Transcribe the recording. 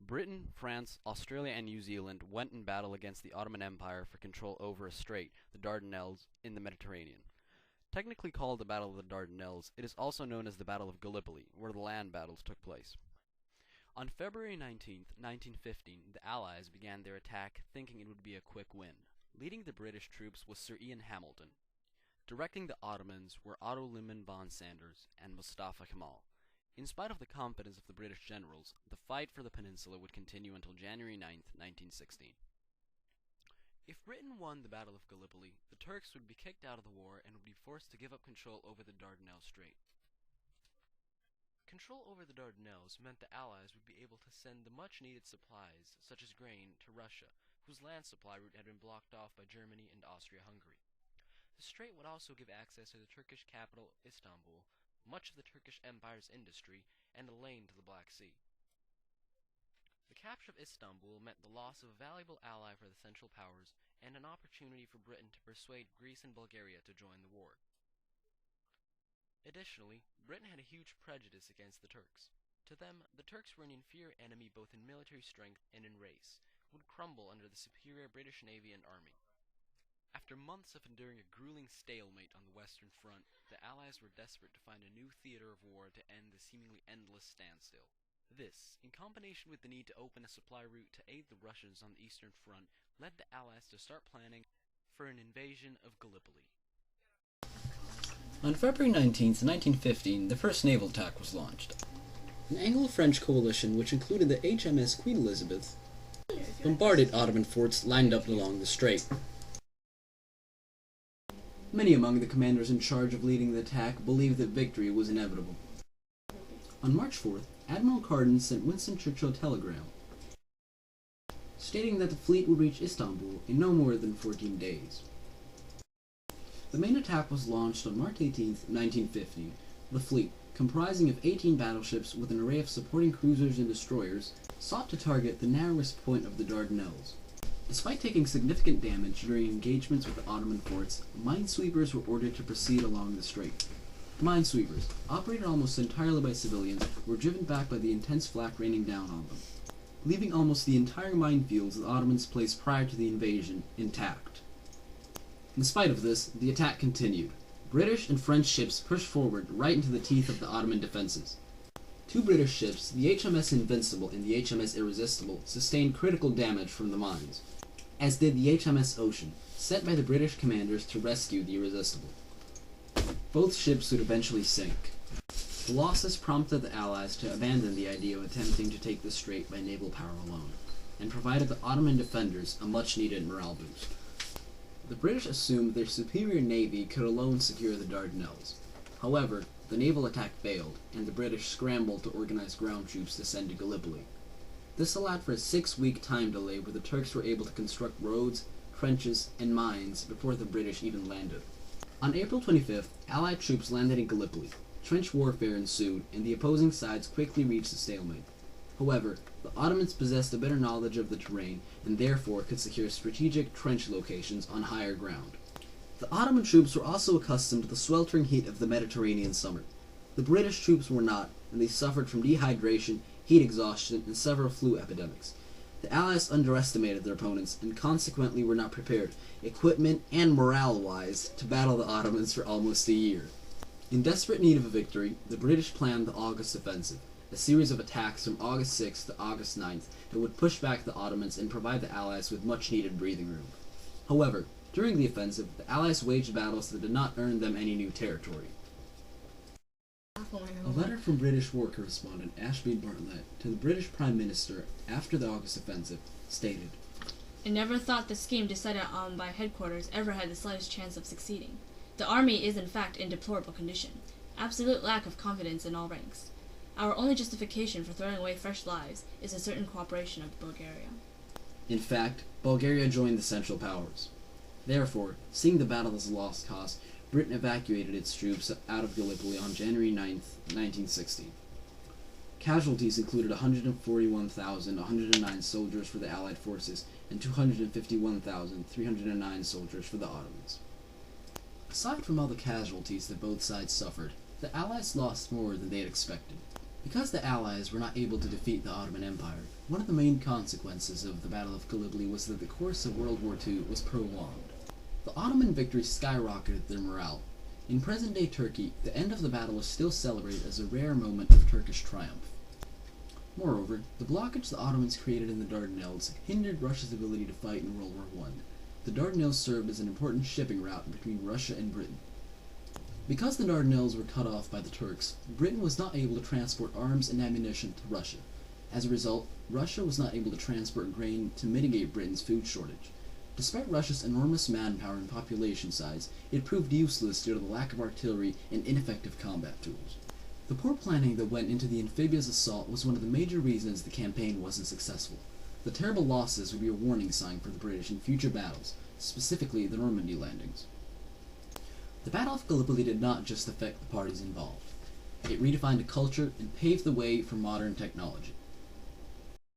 Britain, France, Australia, and New Zealand went in battle against the Ottoman Empire for control over a strait, the Dardanelles, in the Mediterranean. Technically called the Battle of the Dardanelles, it is also known as the Battle of Gallipoli, where the land battles took place. On February 19, 1915, the Allies began their attack thinking it would be a quick win. Leading the British troops was Sir Ian Hamilton. Directing the Ottomans were Otto Liman von Sanders and Mustafa Kemal. In spite of the confidence of the British generals, the fight for the peninsula would continue until January 9, 1916. If Britain won the Battle of Gallipoli, the Turks would be kicked out of the war and would be forced to give up control over the Dardanelles Strait. Control over the Dardanelles meant the Allies would be able to send the much-needed supplies, such as grain, to Russia, whose land supply route had been blocked off by Germany and Austria-Hungary. The strait would also give access to the Turkish capital, Istanbul, much of the Turkish Empire's industry, and a lane to the Black Sea. The capture of Istanbul meant the loss of a valuable ally for the Central Powers and an opportunity for Britain to persuade Greece and Bulgaria to join the war. Additionally, Britain had a huge prejudice against the Turks. To them, the Turks were an inferior enemy both in military strength and in race, who would crumble under the superior British Navy and Army. After months of enduring a grueling stalemate on the Western Front, the Allies were desperate to find a new theater of war to end the seemingly endless standstill. This, in combination with the need to open a supply route to aid the Russians on the Eastern Front, led the Allies to start planning for an invasion of Gallipoli. On February 19, 1915, the first naval attack was launched. An Anglo-French coalition, which included the HMS Queen Elizabeth, bombarded Ottoman forts lined up along the strait. Many among the commanders in charge of leading the attack believed that victory was inevitable. On March 4th, Admiral Carden sent Winston Churchill a telegram, stating that the fleet would reach Istanbul in no more than 14 days. The main attack was launched on March 18, 1915. The fleet, comprising of 18 battleships with an array of supporting cruisers and destroyers, sought to target the narrowest point of the Dardanelles. Despite taking significant damage during engagements with the Ottoman forts, minesweepers were ordered to proceed along the strait. Minesweepers, operated almost entirely by civilians, were driven back by the intense flak raining down on them, leaving almost the entire minefields the Ottomans placed prior to the invasion intact. In spite of this, the attack continued. British and French ships pushed forward right into the teeth of the Ottoman defenses. Two British ships, the HMS Invincible and the HMS Irresistible, sustained critical damage from the mines, as did the HMS Ocean, sent by the British commanders to rescue the Irresistible. Both ships would eventually sink. The losses prompted the Allies to abandon the idea of attempting to take the strait by naval power alone, and provided the Ottoman defenders a much-needed morale boost. The British assumed their superior navy could alone secure the Dardanelles. However, the naval attack failed, and the British scrambled to organize ground troops to send to Gallipoli. This allowed for a 6-week time delay where the Turks were able to construct roads, trenches, and mines before the British even landed. On April 25th, Allied troops landed in Gallipoli. Trench warfare ensued, and the opposing sides quickly reached a stalemate. However, the Ottomans possessed a better knowledge of the terrain, and therefore could secure strategic trench locations on higher ground. The Ottoman troops were also accustomed to the sweltering heat of the Mediterranean summer. The British troops were not, and they suffered from dehydration, heat exhaustion, and several flu epidemics. The Allies underestimated their opponents, and consequently were not prepared, equipment and morale-wise, to battle the Ottomans for almost a year. In desperate need of a victory, the British planned the August Offensive, a series of attacks from August 6th to August 9th that would push back the Ottomans and provide the Allies with much-needed breathing room. However, during the offensive, the Allies waged battles that did not earn them any new territory. A letter from British war correspondent Ashby Bartlett to the British Prime Minister after the August Offensive stated, "I never thought the scheme decided on by headquarters ever had the slightest chance of succeeding. The army is in fact in deplorable condition. Absolute lack of confidence in all ranks. Our only justification for throwing away fresh lives is a certain cooperation of Bulgaria." In fact, Bulgaria joined the Central Powers. Therefore, seeing the battle as a lost cause, Britain evacuated its troops out of Gallipoli on January 9, 1916. Casualties included 141,109 soldiers for the Allied forces and 251,309 soldiers for the Ottomans. Aside from all the casualties that both sides suffered, the Allies lost more than they had expected. Because the Allies were not able to defeat the Ottoman Empire, one of the main consequences of the Battle of Gallipoli was that the course of World War II was prolonged. The Ottoman victory skyrocketed their morale. In present-day Turkey, the end of the battle is still celebrated as a rare moment of Turkish triumph. Moreover, the blockage the Ottomans created in the Dardanelles hindered Russia's ability to fight in World War I. The Dardanelles served as an important shipping route between Russia and Britain. Because the Dardanelles were cut off by the Turks, Britain was not able to transport arms and ammunition to Russia. As a result, Russia was not able to transport grain to mitigate Britain's food shortage. Despite Russia's enormous manpower and population size, it proved useless due to the lack of artillery and ineffective combat tools. The poor planning that went into the amphibious assault was one of the major reasons the campaign wasn't successful. The terrible losses would be a warning sign for the British in future battles, specifically the Normandy landings. The Battle of Gallipoli did not just affect the parties involved. It redefined a culture and paved the way for modern technology.